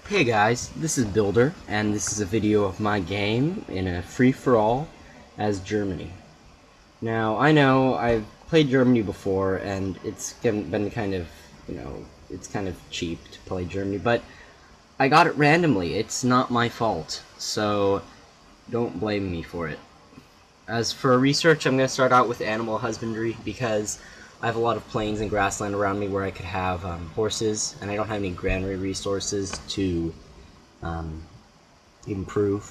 Hey guys, this is Builder, and this is a video of my game in a free-for-all as Germany. Now, I know I've played Germany before, and it's been kind of, it's kind of cheap to play Germany, but I got it randomly. It's not my fault, so don't blame me for it. As for research, I'm going to start out with animal husbandry, because I have a lot of plains and grassland around me where I could have horses, and I don't have any granary resources to improve.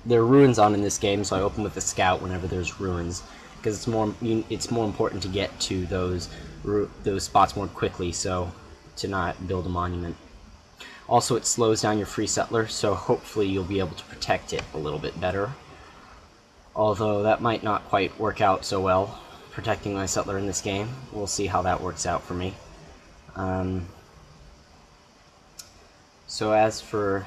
There are ruins on in this game, so I open with a scout whenever there's ruins, because it's more important to get to those spots more quickly, so to not build a monument. Also, it slows down your free settler, so hopefully you'll be able to protect it a little bit better. Although that might not quite work out so well, protecting my settler in this game. We'll see how that works out for me. So as for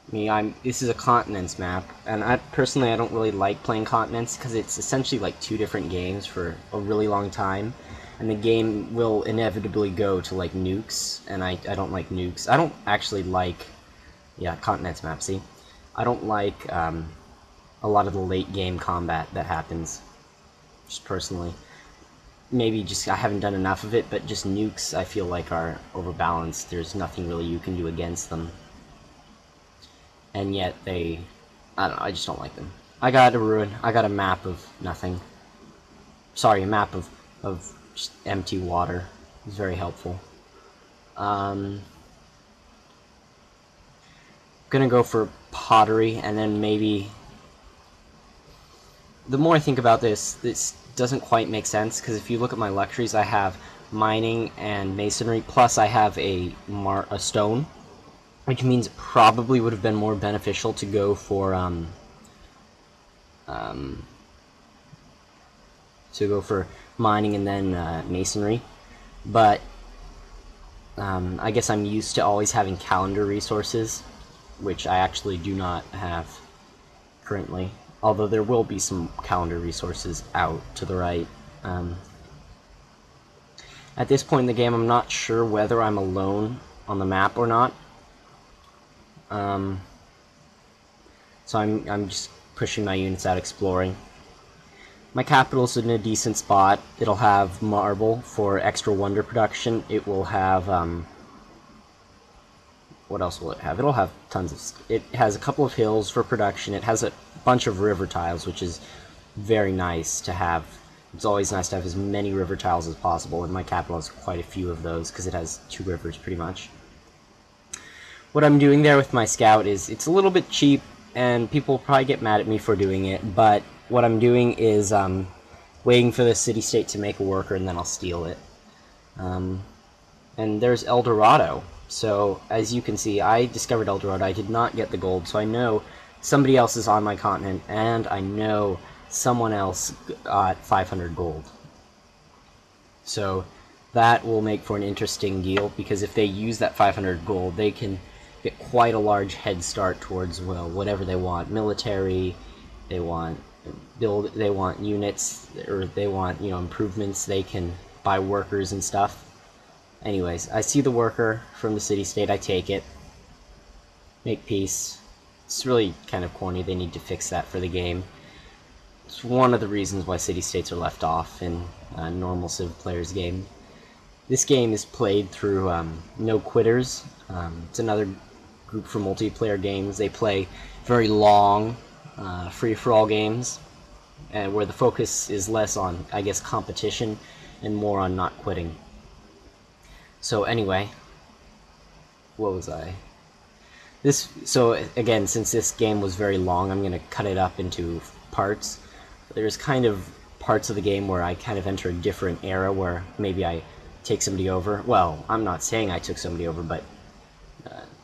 me, this is a continents map, and I don't really like playing continents because it's essentially like two different games for a really long time, and the game will inevitably go to like nukes, and I don't like nukes. I don't actually like, continents map, see? I don't like a lot of the late game combat that happens. Just personally, maybe just I haven't done enough of it, but just nukes I feel like are overbalanced. There's nothing really you can do against them, and yet I don't know, I just don't like them. I got a ruin. I got a map of nothing. Sorry, a map of just empty water. It's very helpful. Gonna go for pottery, and then maybe. The more I think about this doesn't quite make sense, because if you look at my luxuries, I have mining and masonry, plus I have a stone, which means it probably would have been more beneficial to go for mining and then masonry. But I guess I'm used to always having calendar resources, which I actually do not have currently. Although there will be some calendar resources out to the right. At this point in the game, I'm not sure whether I'm alone on the map or not. So I'm just pushing my units out exploring. My capital's in a decent spot. It'll have marble for extra wonder production. It will have what else will it have? It'll have tons of... It has a couple of hills for production. It has a bunch of river tiles, which is very nice to have. It's always nice to have as many river tiles as possible, and my capital has quite a few of those, because it has 2 rivers, pretty much. What I'm doing there with my scout is, it's a little bit cheap, and people will probably get mad at me for doing it, but what I'm doing is waiting for the city-state to make a worker, and then I'll steal it. And there's El Dorado. So, as you can see, I discovered El Dorado. I did not get the gold, so I know somebody else is on my continent, and I know someone else got 500 gold. So, that will make for an interesting deal, because if they use that 500 gold, they can get quite a large head start towards, well, whatever they want. Military, they want units, or they want, improvements. They can buy workers and stuff. Anyways, I see the worker from the city-state, I take it. Make peace. It's really kind of corny, they need to fix that for the game. It's one of the reasons why city-states are left off in a normal Civ player's game. This game is played through no quitters. It's another group for multiplayer games. They play very long, free-for-all games, where the focus is less on, I guess, competition and more on not quitting. So anyway, what was I? So again, since this game was very long, I'm going to cut it up into parts. There's kind of parts of the game where I kind of enter a different era, where maybe I take somebody over. Well, I'm not saying I took somebody over, but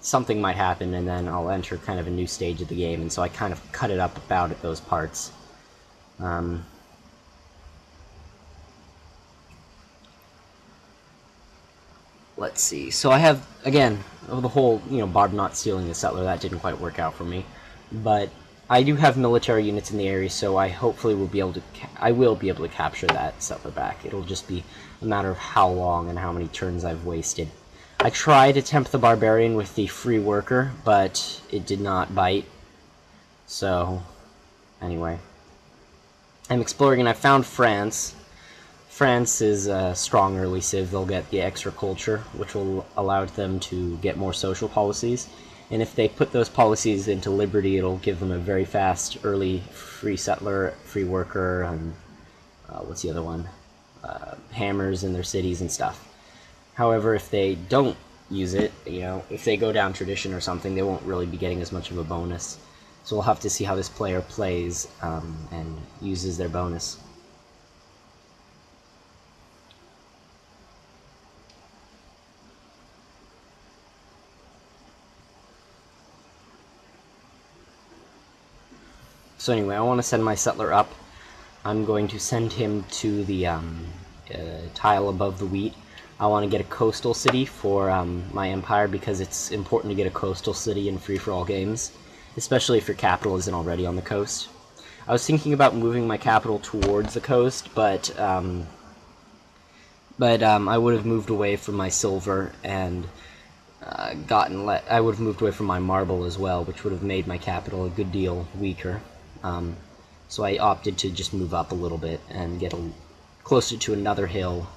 something might happen, and then I'll enter kind of a new stage of the game, and so I kind of cut it up about at those parts. Let's see. So I have, again, the whole, Barb not stealing the settler, that didn't quite work out for me. But I do have military units in the area, so I hopefully will be able to, capture that settler back. It'll just be a matter of how long and how many turns I've wasted. I tried to tempt the barbarian with the free worker, but it did not bite. So, anyway. I'm exploring and I found France. France is a strong early civ. They'll get the extra culture, which will allow them to get more social policies. And if they put those policies into Liberty, it'll give them a very fast early free settler, free worker, and what's the other one? Hammers in their cities and stuff. However, if they don't use it, if they go down tradition or something, they won't really be getting as much of a bonus. So we'll have to see how this player plays and uses their bonus. So anyway, I want to send my settler up. I'm going to send him to the tile above the wheat. I want to get a coastal city for my empire because it's important to get a coastal city in free-for-all games, especially if your capital isn't already on the coast. I was thinking about moving my capital towards the coast, but I would have moved away from my silver and I would have moved away from my marble as well, which would have made my capital a good deal weaker. So I opted to just move up a little bit and get closer to another hill.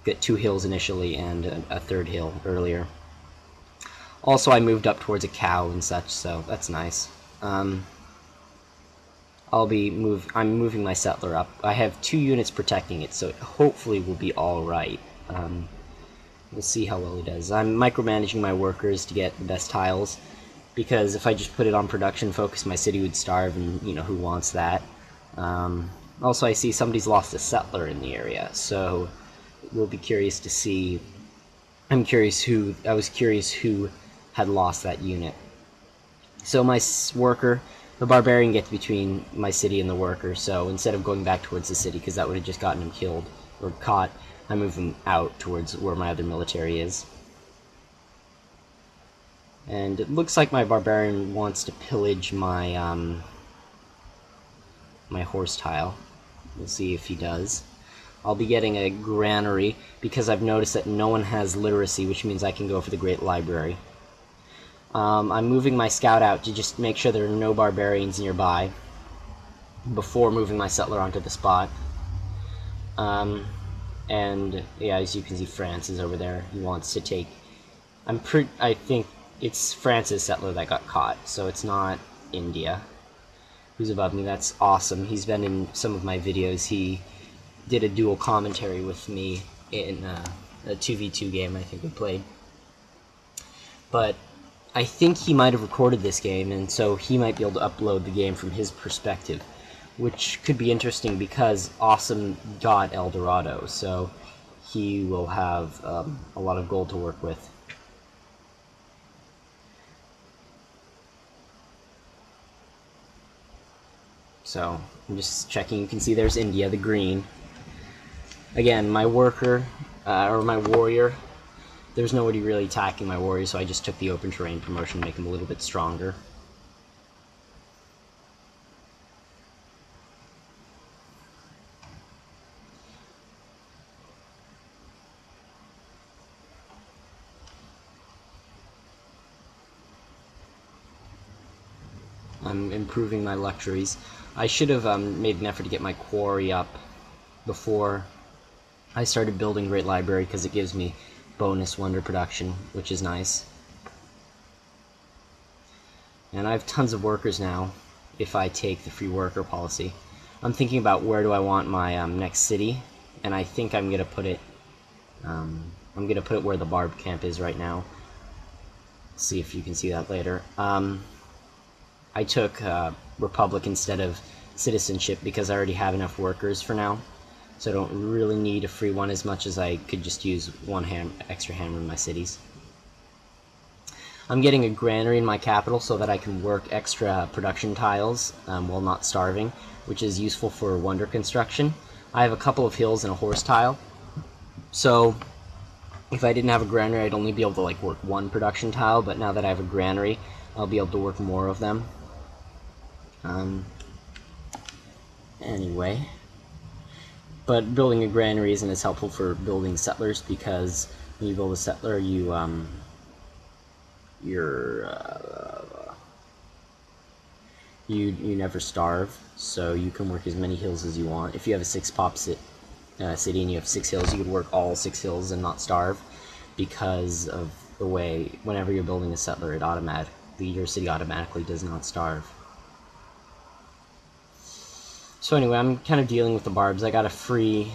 Get 2 hills initially and a 3rd hill earlier. Also, I moved up towards a cow and such, so that's nice. I'm moving my settler up. I have 2 units protecting it, so it hopefully will be all right. We'll see how well he does. I'm micromanaging my workers to get the best tiles, because if I just put it on production focus, my city would starve, and who wants that? Also, I see somebody's lost a settler in the area, so we'll be curious to see. I was curious who had lost that unit. So my worker, the barbarian, gets between my city and the worker, so instead of going back towards the city, because that would have just gotten him killed or caught, I move him out towards where my other military is. And it looks like my barbarian wants to pillage my my horse tile. We'll see if he does. I'll be getting a granary because I've noticed that no one has literacy, which means I can go for the Great Library. I'm moving my scout out to just make sure there are no barbarians nearby before moving my settler onto the spot. And yeah, as you can see, France is over there. He wants to take. I think it's France's settler that got caught, so it's not India. Who's above me? That's awesome. He's been in some of my videos. He did a dual commentary with me in a 2v2 game I think we played. But I think he might have recorded this game, and so he might be able to upload the game from his perspective, which could be interesting because Awesome got El Dorado, so he will have a lot of gold to work with. So I'm just checking. You can see there's India, the green. Again, my worker, or my warrior, there's nobody really attacking my warrior, so I just took the open terrain promotion to make him a little bit stronger. I'm improving my luxuries. I should have made an effort to get my quarry up before I started building Great Library, because it gives me bonus wonder production, which is nice. And I have tons of workers now if I take the free worker policy. I'm thinking about where do I want my next city, and I think I'm gonna put it where the barb camp is right now. See if you can see that later. I took Republic instead of citizenship because I already have enough workers for now, so I don't really need a free one as much as I could just use one extra hammer in my cities. I'm getting a granary in my capital so that I can work extra production tiles while not starving, which is useful for wonder construction. I have a couple of hills and a horse tile, so if I didn't have a granary I'd only be able to work one production tile, but now that I have a granary I'll be able to work more of them. Anyway, but building a granary isn't as helpful for building settlers because when you build a settler, you never starve, so you can work as many hills as you want. If you have a 6-pop city and you have 6 hills, you could work all 6 hills and not starve, because of the way whenever you're building a settler, your city automatically does not starve. So anyway, I'm kind of dealing with the barbs. I got a free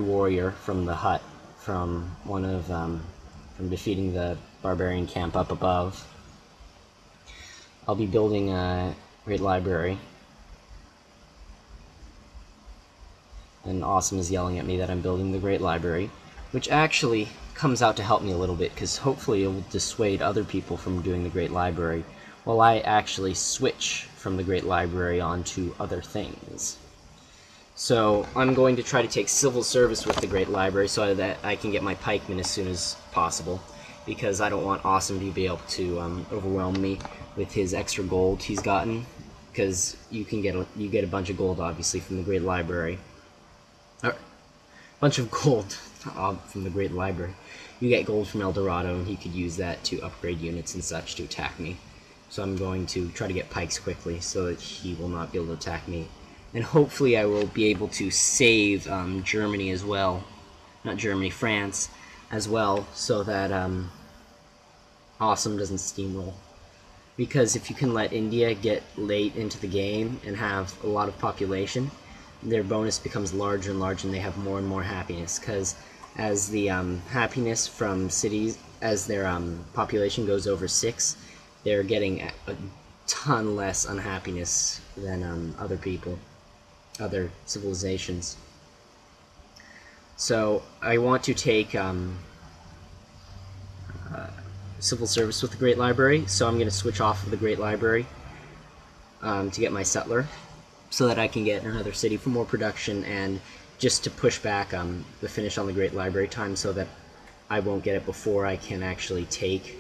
warrior from the hut from from defeating the barbarian camp up above. I'll be building a great library. And Awesome is yelling at me that I'm building the great library, which actually comes out to help me a little bit, because hopefully it will dissuade other people from doing the great library, while I actually switch from the great library onto other things. So I'm going to try to take civil service with the great library so that I can get my pikemen as soon as possible, because I don't want Awesome to be able to overwhelm me with his extra gold he's gotten, because you get a bunch of gold obviously from the great library. A bunch of gold from the great library. You get gold from El Dorado, and he could use that to upgrade units and such to attack me. So I'm going to try to get pikes quickly so that he will not be able to attack me. And hopefully I will be able to save Germany as well. Not Germany, France as well, so that Awesome doesn't steamroll. Because if you can let India get late into the game and have a lot of population, their bonus becomes larger and larger, and they have more and more happiness. Because as the happiness from cities, as their population goes over 6, they're getting a ton less unhappiness than other people, other civilizations. So I want to take civil service with the Great Library, so I'm going to switch off of the Great Library to get my settler, so that I can get another city for more production, and just to push back the finish on the Great Library time, so that I won't get it before I can actually take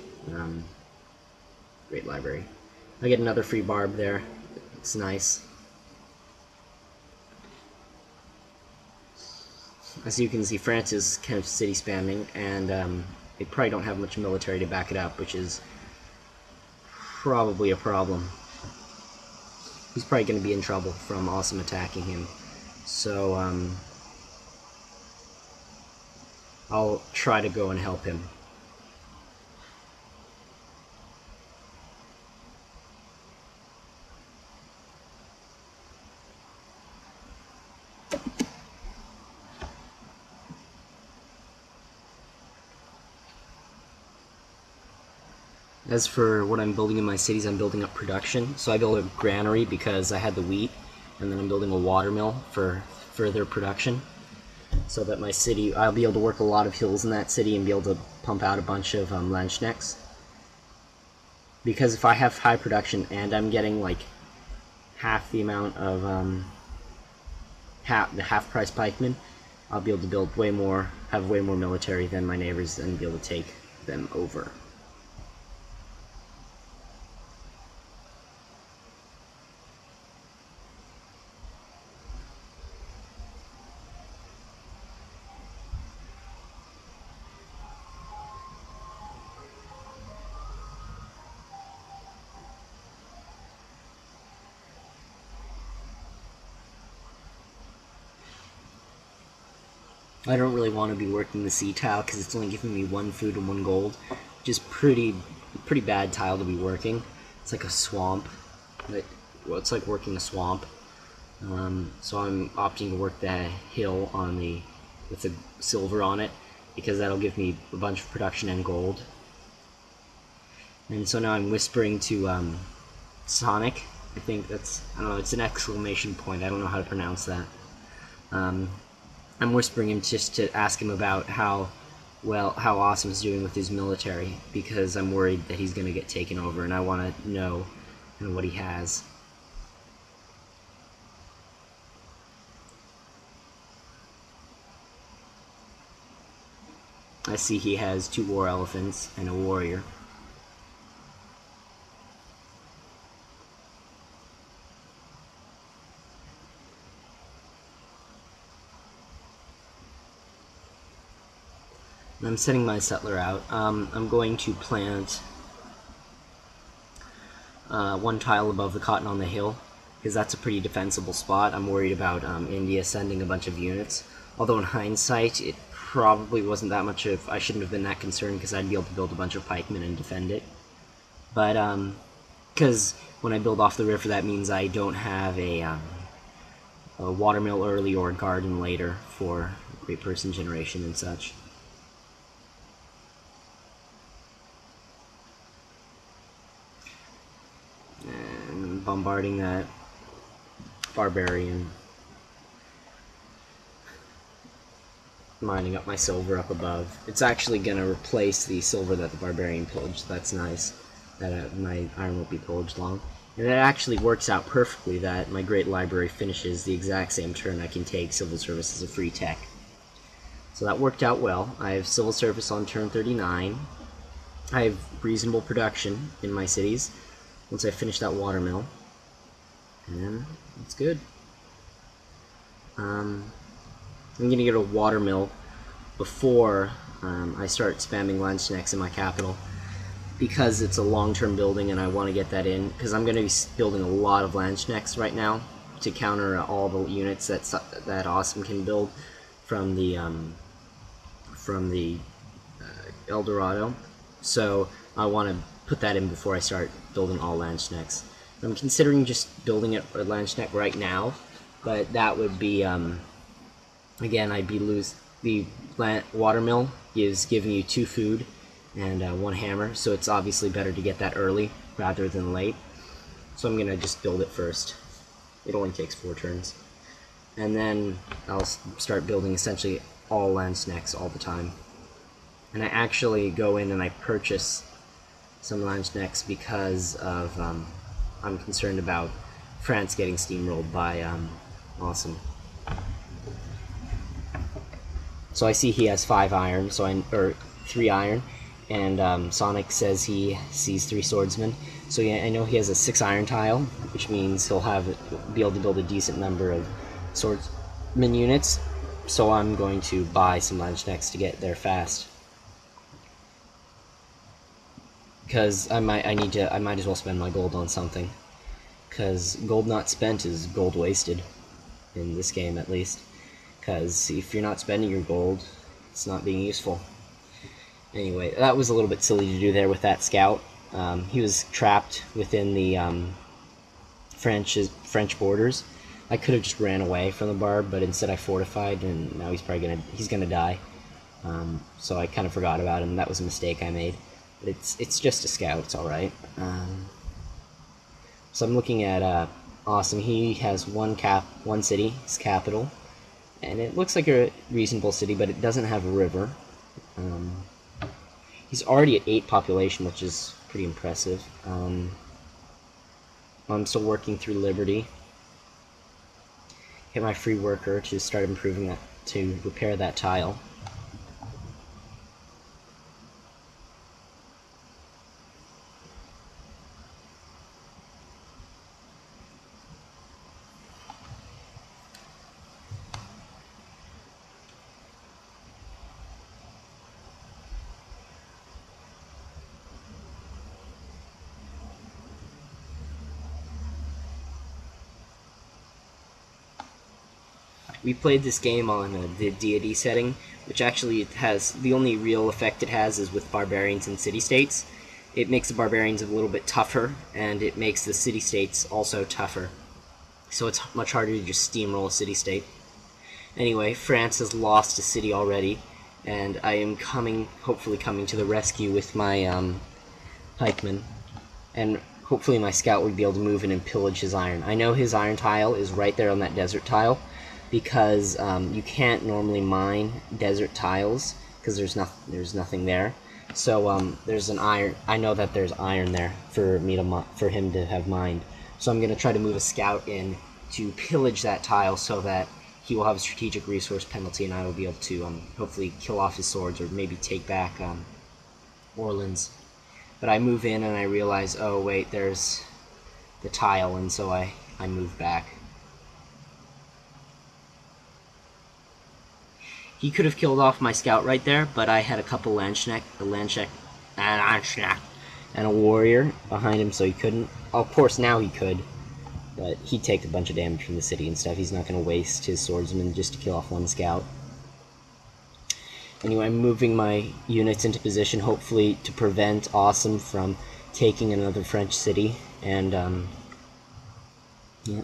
Great Library. I get another free barb there. It's nice. As you can see, France is kind of city spamming, and they probably don't have much military to back it up, which is probably a problem. He's probably going to be in trouble from Awesome attacking him. So I'll try to go and help him. As for what I'm building in my cities, I'm building up production. So I built a granary because I had the wheat, and then I'm building a watermill for further production, so that my city, I'll be able to work a lot of hills in that city and be able to pump out a bunch of Landsknechts. Because if I have high production and I'm getting like half the amount of the half-price pikemen, I'll be able to build way more, have way more military than my neighbors, and be able to take them over. I don't really want to be working the sea tile because it's only giving me 1 food and 1 gold, which is pretty bad tile to be working. It's like a swamp. Well, it's like working a swamp. So I'm opting to work the hill with the silver on it, because that'll give me a bunch of production and gold. And so now I'm whispering to Sonic. I think that's, I don't know, it's an exclamation point. I don't know how to pronounce that. I'm whispering him just to ask him about how Awesome's doing with his military, because I'm worried that he's going to get taken over, and I want to know what he has. I see he has 2 war elephants and a warrior. I'm sending my settler out. I'm going to plant one tile above the cotton on the hill, because that's a pretty defensible spot. I'm worried about India sending a bunch of units, although in hindsight it probably wasn't that much of... I shouldn't have been that concerned, because I'd be able to build a bunch of pikemen and defend it. But because when I build off the river, that means I don't have a watermill early or a garden later for great person generation and such. And bombarding that barbarian, mining up my silver up above. It's actually going to replace the silver that the barbarian pillaged. That's nice, that my iron won't be pillaged long. And it actually works out perfectly that my great library finishes the exact same turn I can take civil service as a free tech. So that worked out well. I have civil service on turn 39. I have reasonable production in my cities once I finish that watermill, and it's good. I'm going to get a watermill before I start spamming Landsknechts in my capital, because it's a long-term building and I want to get that in, because I'm going to be building a lot of Landsknechts right now to counter all the units that Awesome can build from the El Dorado. So I want to put that in before I start building all Landsknechts. I'm considering just building a Landsknecht right now, but that would be again, I'd be the watermill is giving you 2 food and 1 hammer, so it's obviously better to get that early rather than late. So I'm gonna just build it first. It only takes 4 turns, and then I'll start building essentially all Landsknechts all the time. And I actually go in and I purchase some Landsknechts because of I'm concerned about France getting steamrolled by Awesome. So I see he has 5 iron, or 3 iron, and Sonic says he sees 3 swordsmen. So yeah, I know he has a 6 iron tile, which means he'll be able to build a decent number of swordsman units. So I'm going to buy some Landsknechts to get there fast, because I might as well spend my gold on something, because gold not spent is gold wasted in this game, at least. Because if you're not spending your gold, it's not being useful. Anyway, that was a little bit silly to do there with that scout. He was trapped within the French borders. I could have just ran away from the barb, but instead I fortified, and now he's gonna die. So I kind of forgot about him. That was a mistake I made. But it's just a scout. It's all right. So I'm looking at Awesome. He has one city, his capital. And it looks like a reasonable city, but it doesn't have a river. He's already at 8 population, which is pretty impressive. I'm still working through Liberty. Get my free worker to start improving that, to repair that tile. We played this game on the deity setting, which actually has, the only real effect it has is with barbarians and city-states. It makes the barbarians a little bit tougher, and it makes the city-states also tougher. So it's much harder to just steamroll a city-state. Anyway, France has lost a city already, and I am hopefully coming to the rescue with my pikemen, and hopefully my scout would be able to move in and pillage his iron. I know his iron tile is right there on that desert tile, because you can't normally mine desert tiles because there's nothing there. So there's an iron. I know that there's iron there for him to have mined. So I'm going to try to move a scout in to pillage that tile so that he will have a strategic resource penalty, and I will be able to hopefully kill off his swords or maybe take back Orleans. But I move in and I realize, oh wait, there's the tile, and so I move back. He could have killed off my scout right there, but I had a couple Landsknecht and a warrior behind him, so he couldn't. Of course, now he could, but he'd take a bunch of damage from the city and stuff. He's not going to waste his swordsman just to kill off one scout. Anyway, I'm moving my units into position, hopefully to prevent Awesome from taking another French city, and, yeah.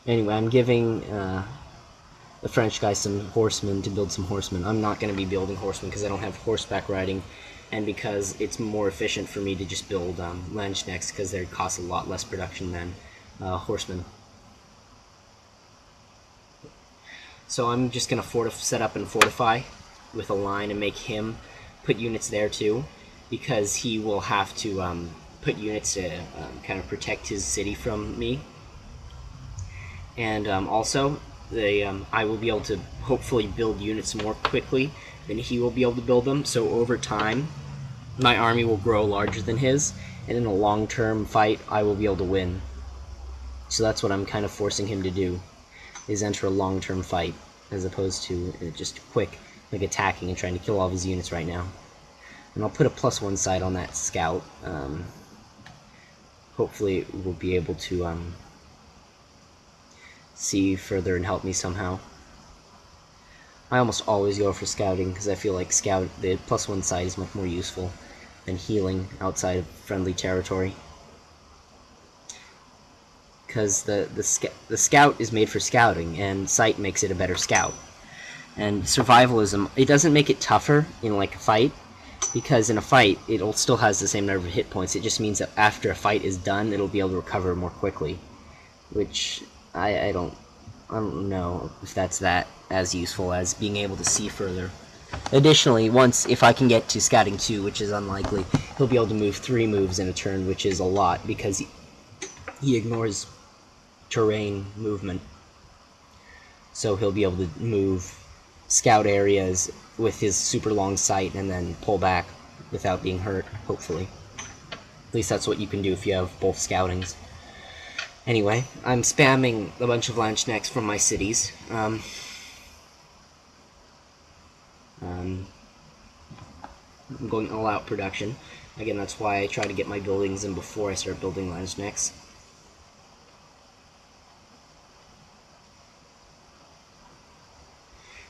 Anyway, I'm giving, the French guy some horsemen to build some horsemen. I'm not going to be building horsemen because I don't have horseback riding, and because it's more efficient for me to just build, Landsknechts, because they cost a lot less production than, horsemen. So I'm just going to set up and fortify with a line and make him put units there too, because he will have to put units to kind of protect his city from me. And also, I will be able to hopefully build units more quickly than he will be able to build them, so over time my army will grow larger than his, and in a long-term fight I will be able to win. So that's what I'm kind of forcing him to do, is enter a long-term fight, as opposed to just quick, like attacking and trying to kill all of his units right now. And I'll put a +1 side on that scout. Hopefully we'll be able to see further and help me somehow. I almost always go for scouting, because I feel like the +1 side is much more useful than healing outside of friendly territory. Because the scout is made for scouting, and sight makes it a better scout. And survivalism, it doesn't make it tougher in like a fight, because in a fight it still has the same number of hit points. It just means that after a fight is done, it'll be able to recover more quickly, which I don't know if that's as useful as being able to see further. Additionally, if I can get to scouting 2, which is unlikely, he'll be able to move 3 moves in a turn, which is a lot, because he ignores terrain movement. So he'll be able to move scout areas with his super long sight and then pull back without being hurt, hopefully. At least that's what you can do if you have both scoutings. Anyway, I'm spamming a bunch of Landsknechts from my cities. I'm going all-out production. Again, that's why I try to get my buildings in before I start building Landsknechts.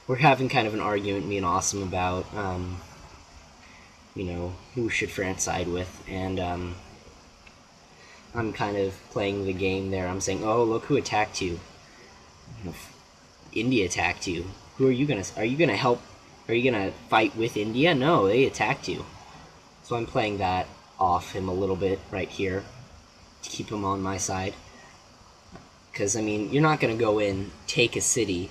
We're having kind of an argument, me and Awesome, about, who should France side with, and, I'm kind of playing the game there. I'm saying, oh, look who attacked you. India attacked you. Are you gonna help? Are you gonna fight with India? No, they attacked you. So I'm playing that off him a little bit right here to keep him on my side. Because, I mean, you're not gonna go in, take a city,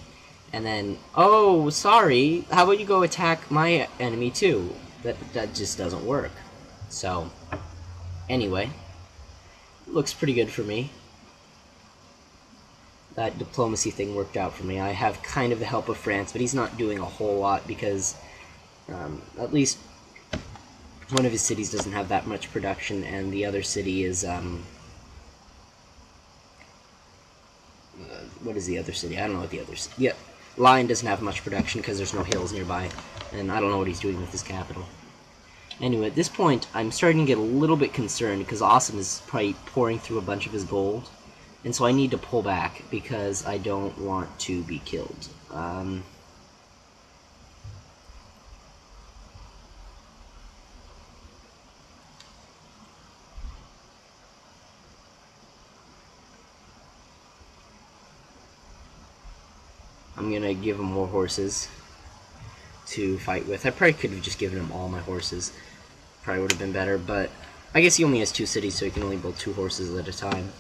and then, oh, sorry, how about you go attack my enemy too? That just doesn't work. So, anyway, looks pretty good for me. That diplomacy thing worked out for me. I have kind of the help of France, but he's not doing a whole lot because at least one of his cities doesn't have that much production, and the other city is, what is the other city? I don't know what the other city... Yeah, Lyon doesn't have much production because there's no hills nearby, and I don't know what he's doing with his capital. Anyway, at this point, I'm starting to get a little bit concerned because Awesome is probably pouring through a bunch of his gold, and so I need to pull back because I don't want to be killed. I'm gonna give him more horses to fight with. I probably could have just given him all my horses. Probably would have been better, but I guess he only has 2 cities, so he can only build 2 horses at a time.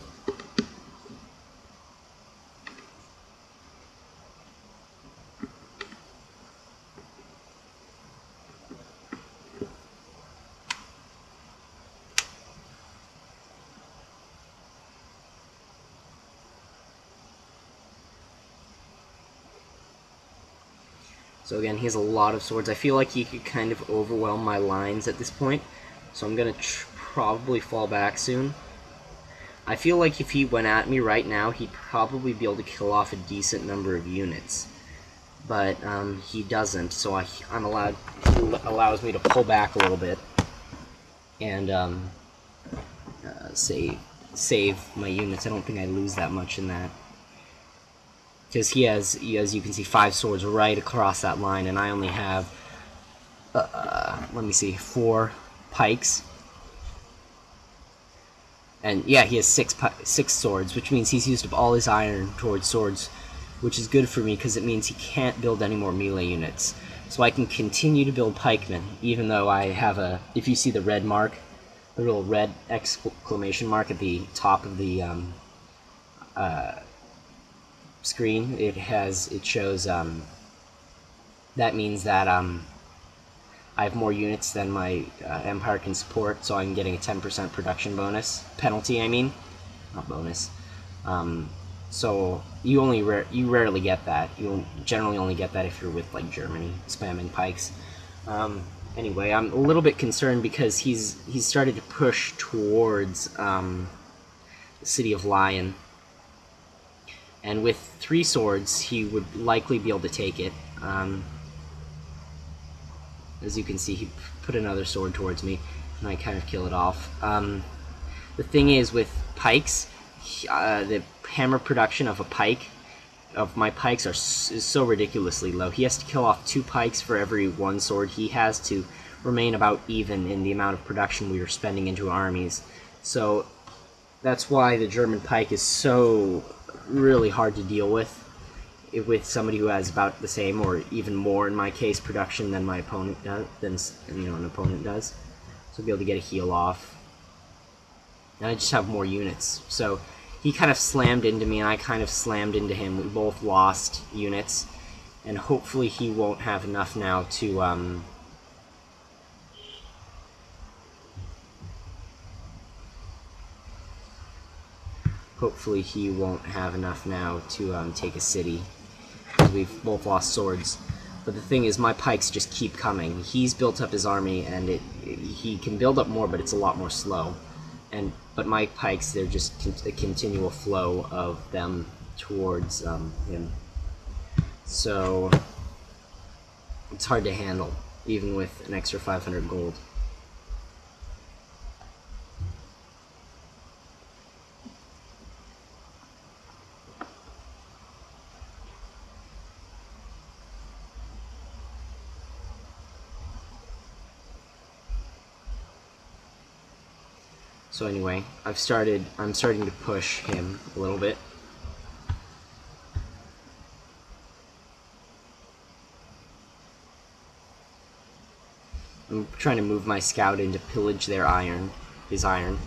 So again, he has a lot of swords. I feel like he could kind of overwhelm my lines at this point, so I'm going to probably fall back soon. I feel like if he went at me right now, he'd probably be able to kill off a decent number of units. But he doesn't, so I'm allowed. He allows me to pull back a little bit and save my units. I don't think I lose that much in that, because he has, as you can see, 5 swords right across that line, and I only have let me see, 4 pikes. And yeah, he has 6 swords, which means he's used up all his iron towards swords, which is good for me because it means he can't build any more melee units. So I can continue to build pikemen, even though I have a, if you see the red mark, the little red exclamation mark at the top of the screen, it shows, that means that I have more units than my empire can support, so I'm getting a 10% production bonus. Penalty, I mean. Not bonus. So you rarely get that. You generally only get that if you're with, like, Germany, spamming pikes. Anyway, I'm a little bit concerned because he's started to push towards the city of Lyon. And with 3 swords, he would likely be able to take it. As you can see, he put another sword towards me, and I kind of kill it off. The thing is, with pikes, the hammer production of my pikes is so ridiculously low. He has to kill off 2 pikes for every 1 sword he has to remain about even in the amount of production we are spending into armies. So that's why the German pike is so really hard to deal with somebody who has about the same, or even more in my case, production than my opponent does, an opponent does. So be able to get a heal off. And I just have more units. So he kind of slammed into me, and I kind of slammed into him. We both lost units, and hopefully he won't have enough now to take a city. We've both lost swords, but the thing is, my pikes just keep coming. He's built up his army, and he can build up more, but it's a lot more slow. But my pikes, they're just a continual flow of them towards him. So it's hard to handle, even with an extra 500 gold. So anyway, I'm starting to push him a little bit. I'm trying to move my scout in to pillage his iron.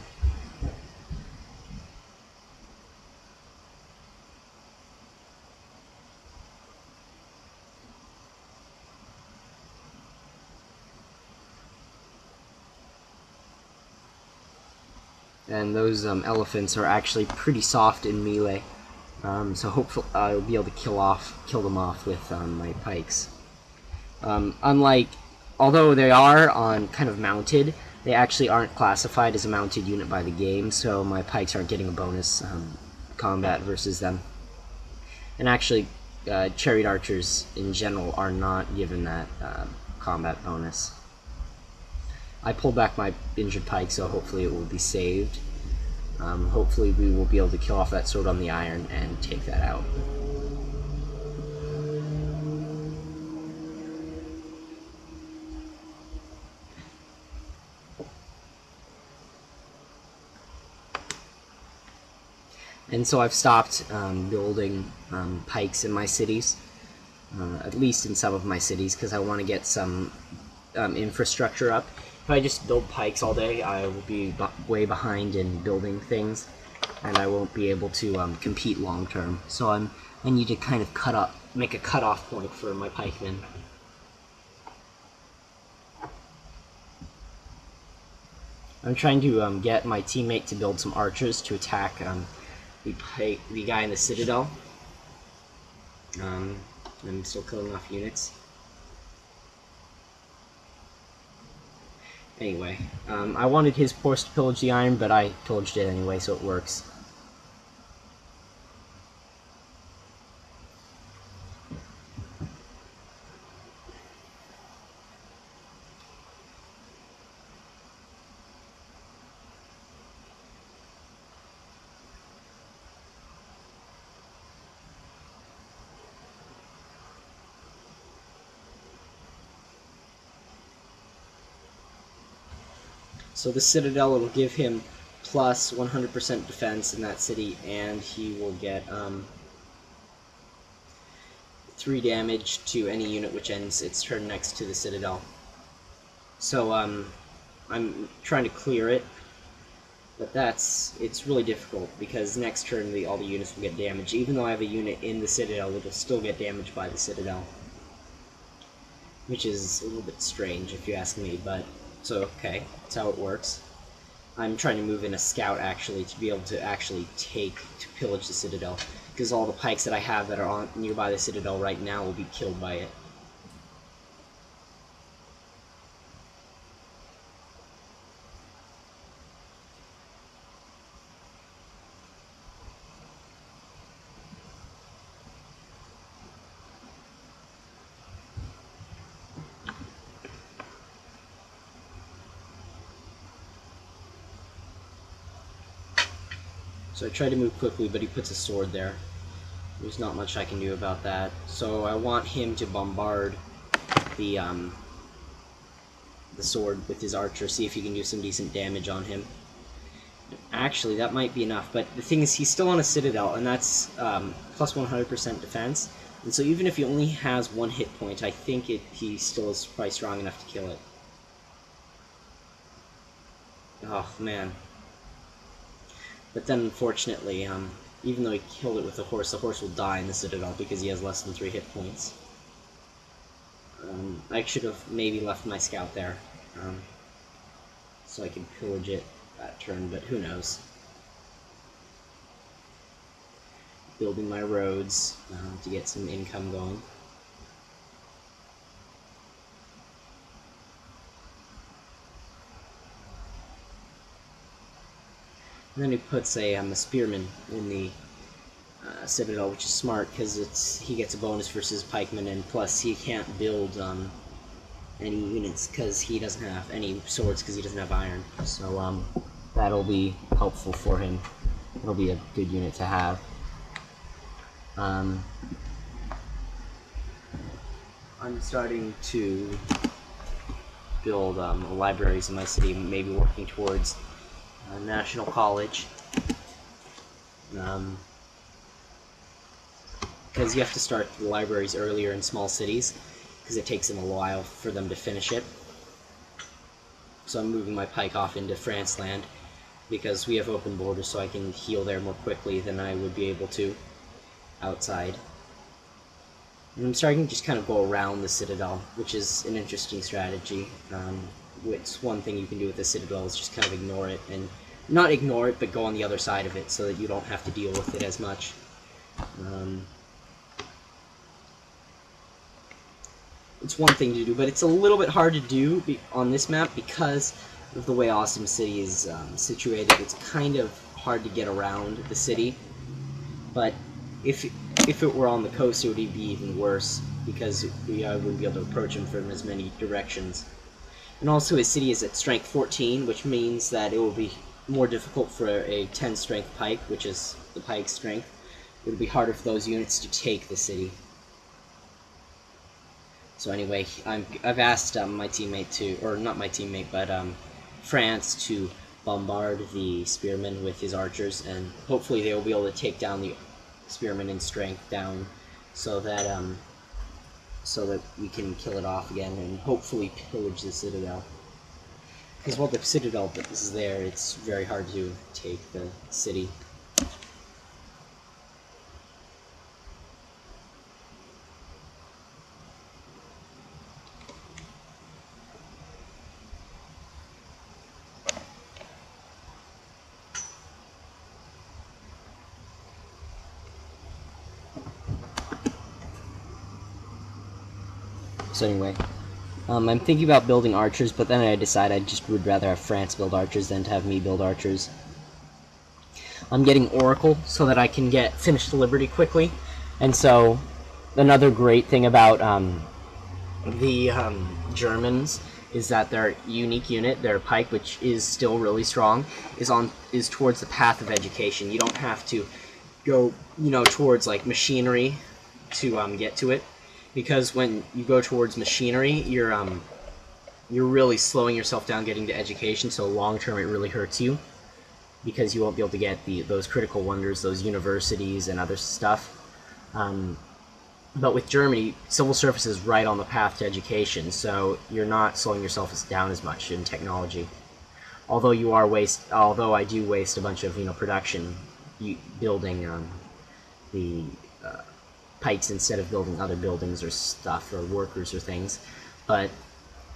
And those elephants are actually pretty soft in melee, so hopefully I'll be able to kill them off with my pikes. Although they are kind of mounted, they actually aren't classified as a mounted unit by the game, so my pikes aren't getting a bonus combat versus them. And actually, chariot archers in general are not given that combat bonus. I pulled back my injured pike, so hopefully it will be saved. Hopefully we will be able to kill off that sword on the iron and take that out. And so I've stopped building pikes in my cities, at least in some of my cities, because I want to get some infrastructure up. If I just build pikes all day, I will be way behind in building things, and I won't be able to compete long term. So I need to kind of make a cutoff point for my pikemen. I'm trying to get my teammate to build some archers to attack the guy in the citadel. I'm still killing off units. Anyway, I wanted his force to pillage the iron, but I pillaged it anyway, so it works. So the Citadel will give him plus 100% defense in that city, and he will get 3 damage to any unit which ends its turn next to the Citadel. So I'm trying to clear it, but it's really difficult because next turn all the units will get damaged. Even though I have a unit in the Citadel, it'll still get damaged by the Citadel, which is a little bit strange if you ask me, but so okay, that's how it works. I'm trying to move in a scout actually to be able to pillage the Citadel, because all the pikes that I have that are nearby the Citadel right now will be killed by it. So I try to move quickly, but he puts a sword there. There's not much I can do about that. So I want him to bombard the sword with his archer, see if he can do some decent damage on him. Actually, that might be enough, but the thing is, he's still on a Citadel, and that's plus 100% defense. And so even if he only has 1 hit point, I think he still is probably strong enough to kill it. Oh, man. But then, unfortunately, even though he killed it with the horse will die in the Citadel because he has less than 3 hit points. I should have maybe left my scout there, so I could pillage it that turn, but who knows. Building my roads to get some income going. And then he puts a spearman in the Citadel, which is smart because he gets a bonus versus pikemen, and plus he can't build any units because he doesn't have any swords because he doesn't have iron. So that'll be helpful for him. It'll be a good unit to have. I'm starting to build libraries in my city, maybe working towards National College. Because you have to start the libraries earlier in small cities, because it takes them a while for them to finish it. So I'm moving my pike off into France land, because we have open borders, so I can heal there more quickly than I would be able to outside. And I'm starting to just kind of go around the Citadel, which is an interesting strategy. It's one thing you can do with the Citadel is just kind of ignore it, and not ignore it, but go on the other side of it so that you don't have to deal with it as much. It's one thing to do, but it's a little bit hard to do on this map because of the way Awesome City is situated. It's kind of hard to get around the city, but if it were on the coast, it would be even worse because I wouldn't be able to approach him from as many directions. And also, his city is at strength 14, which means that it will be more difficult for a 10 strength pike, which is the pike's strength. It would be harder for those units to take the city. So anyway, I've asked my teammate to, or not my teammate, but France to bombard the spearmen with his archers, and hopefully they will be able to take down the spearmen in strength down, so that we can kill it off again and hopefully pillage the Citadel. Because while the Citadel is there, it's very hard to take the city. So anyway, I'm thinking about building archers, but then I decide I just would rather have France build archers than to have me build archers. I'm getting Oracle so that I can finish the Liberty quickly. And so, another great thing about the Germans is that their unique unit, their pike, which is still really strong, is towards the path of education. You don't have to go, towards like machinery to get to it, because when you go towards machinery, you're really slowing yourself down getting to education. So long term, it really hurts you, because you won't be able to get those critical wonders, those universities and other stuff. But with Germany, civil service is right on the path to education, so you're not slowing yourself down as much in technology. Although I do waste a bunch of production building the pikes instead of building other buildings or stuff or workers or things, but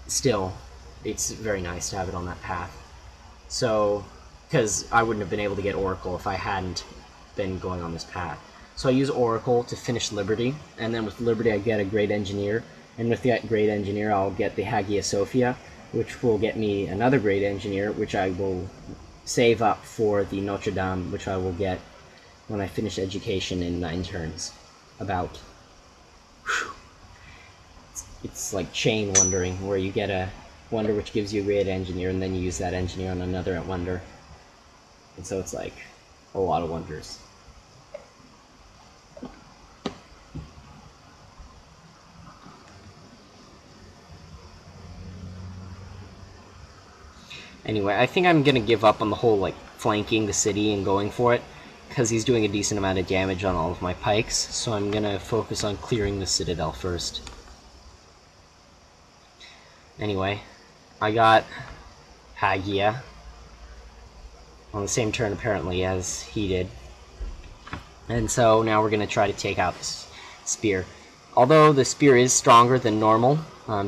still, it's very nice to have it on that path. So, because I wouldn't have been able to get Oracle if I hadn't been going on this path. So I use Oracle to finish Liberty, and then with Liberty I get a Great Engineer, and with that Great Engineer I'll get the Hagia Sophia, which will get me another Great Engineer, which I will save up for the Notre Dame, which I will get when I finish education in 9 turns. About. It's like chain wondering, where you get a wonder which gives you a Great Engineer, and then you use that engineer on another wonder. And so it's like a lot of wonders. Anyway, I think I'm gonna give up on the whole flanking the city and going for it, because he's doing a decent amount of damage on all of my pikes, so I'm gonna focus on clearing the citadel first. Anyway, I got Hagia on the same turn apparently as he did, and so now we're gonna try to take out this spear. Although the spear is stronger than normal,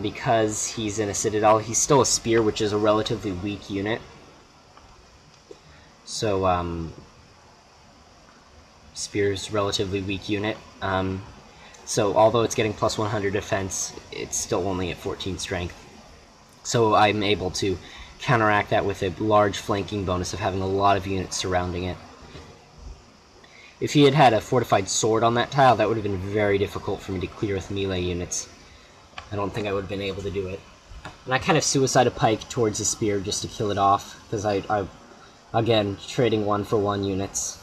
because he's in a citadel, he's still a spear, which is a relatively weak unit. So, spear's relatively weak unit. So although it's getting plus 100 defense, it's still only at 14 strength. So I'm able to counteract that with a large flanking bonus of having a lot of units surrounding it. If he had had a fortified sword on that tile, that would have been very difficult for me to clear with melee units. I don't think I would have been able to do it. And I kind of suicide a pike towards the spear just to kill it off, because I again, trading 1-for-1 units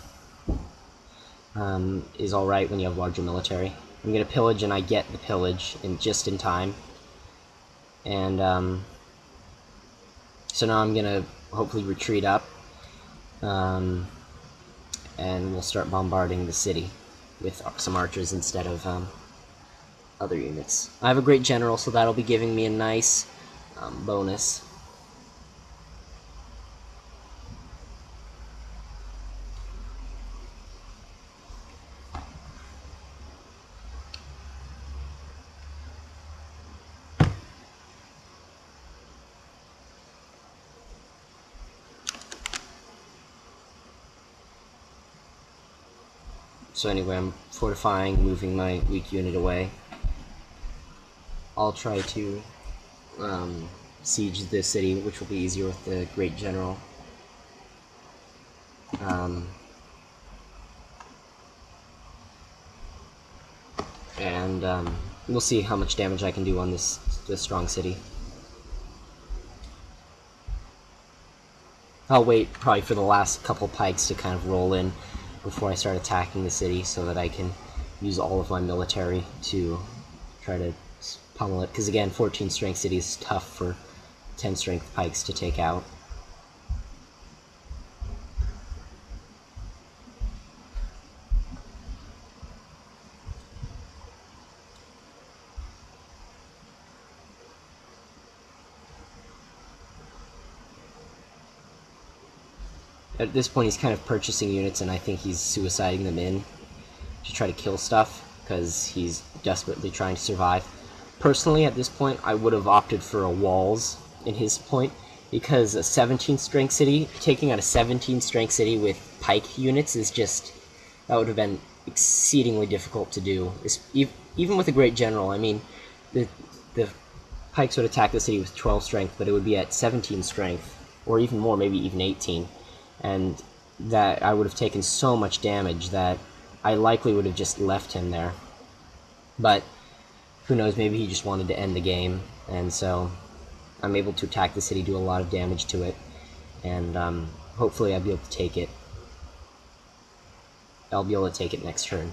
is alright when you have larger military. I'm going to pillage, and I get the pillage just in time. And so now I'm going to hopefully retreat up, and we'll start bombarding the city with some archers instead of other units. I have a great general, so that'll be giving me a nice bonus. So anyway, I'm fortifying, moving my weak unit away. I'll try to siege the city, which will be easier with the Great General. And we'll see how much damage I can do on this strong city. I'll wait probably for the last couple pikes to kind of roll in before I start attacking the city, so that I can use all of my military to try to pummel it. Because again, 14 strength city is tough for 10 strength pikes to take out. At this point, he's kind of purchasing units, and I think he's suiciding them in to try to kill stuff, because he's desperately trying to survive. Personally, at this point, I would have opted for a walls in his point, because a 17 strength city, taking out a 17 strength city with pike units is just, that would have been exceedingly difficult to do. Even with a great general, I mean, the pikes would attack the city with 12 strength, but it would be at 17 strength, or even more, maybe even 18, and that I would have taken so much damage that I likely would have just left him there. But who knows, maybe he just wanted to end the game, and so I'm able to attack the city, do a lot of damage to it, and hopefully I'll be able to take it. I'll be able to take it next turn.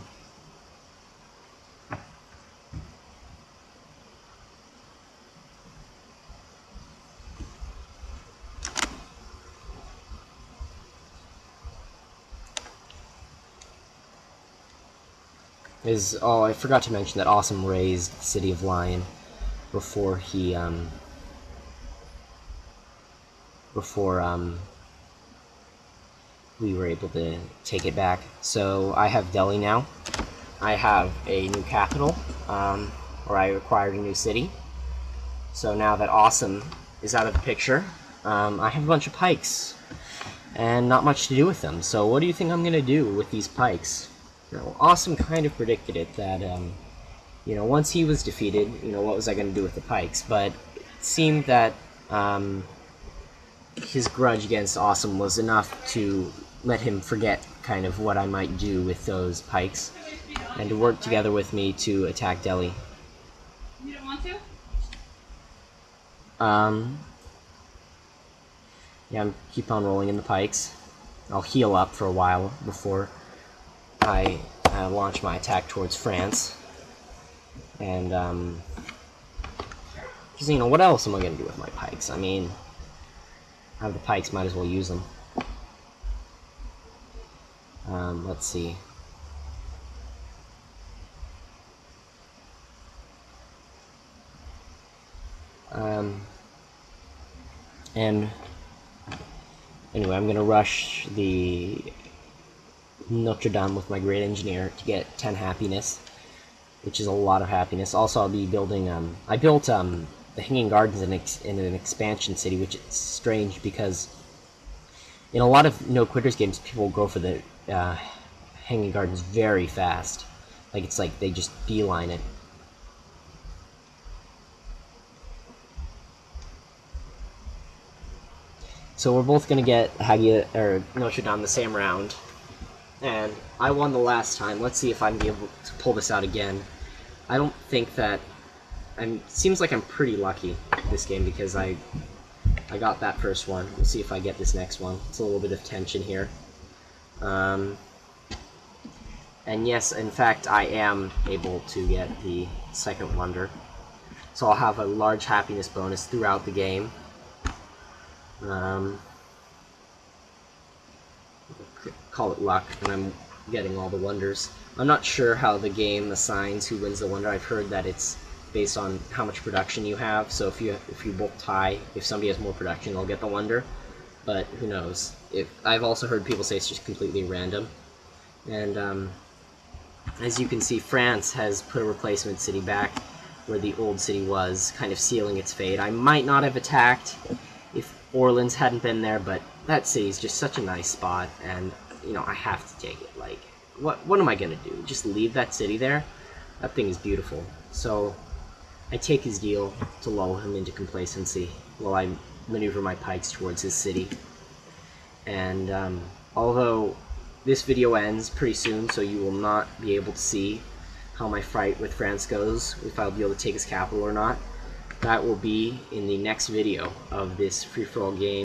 Oh, I forgot to mention that Awesome raised the City of Lion before he we were able to take it back. So I have Delhi now. I have a new capital, or I acquired a new city. So now that Awesome is out of the picture, I have a bunch of pikes, and not much to do with them. So what do you think I'm gonna do with these pikes? You know, Awesome kind of predicted it, that, you know, once he was defeated, you know, what was I going to do with the pikes? But it seemed that his grudge against Awesome was enough to let him forget kind of what I might do with those pikes, and to work together with me to attack Delhi. You don't want to? Yeah, I'm keep on rolling in the pikes. I'll heal up for a while before I launch my attack towards France. And, because, you know, what else am I going to do with my pikes? I mean, I have the pikes, might as well use them. Let's see. And, anyway, I'm going to rush the Notre Dame with my Great Engineer to get 10 happiness, which is a lot of happiness. Also, I'll be building, I built the Hanging Gardens in an expansion city, which is strange because in a lot of No Quitters games, people go for the Hanging Gardens very fast. Like, it's like they just beeline it. So we're both going to get Notre Dame the same round. And I won the last time. Let's see if I'm able to pull this out again. I don't think that... seems like I'm pretty lucky this game because I got that first one. We'll see if I get this next one. It's a little bit of tension here. And yes, in fact, I am able to get the second wonder. So I'll have a large happiness bonus throughout the game. Call it luck, and I'm getting all the wonders. I'm not sure how the game assigns who wins the wonder. I've heard that it's based on how much production you have, so if you both tie, if somebody has more production, they'll get the wonder, but who knows. I've also heard people say it's just completely random. And as you can see, France has put a replacement city back where the old city was, kind of sealing its fate. I might not have attacked if Orleans hadn't been there, but that city's just such a nice spot, and you know, I have to take it. Like, what am I gonna do? Just leave that city there? That thing is beautiful. So I take his deal to lull him into complacency while I maneuver my pikes towards his city. And although this video ends pretty soon, so you will not be able to see how my fight with France goes, if I'll be able to take his capital or not, that will be in the next video of this free-for-all game.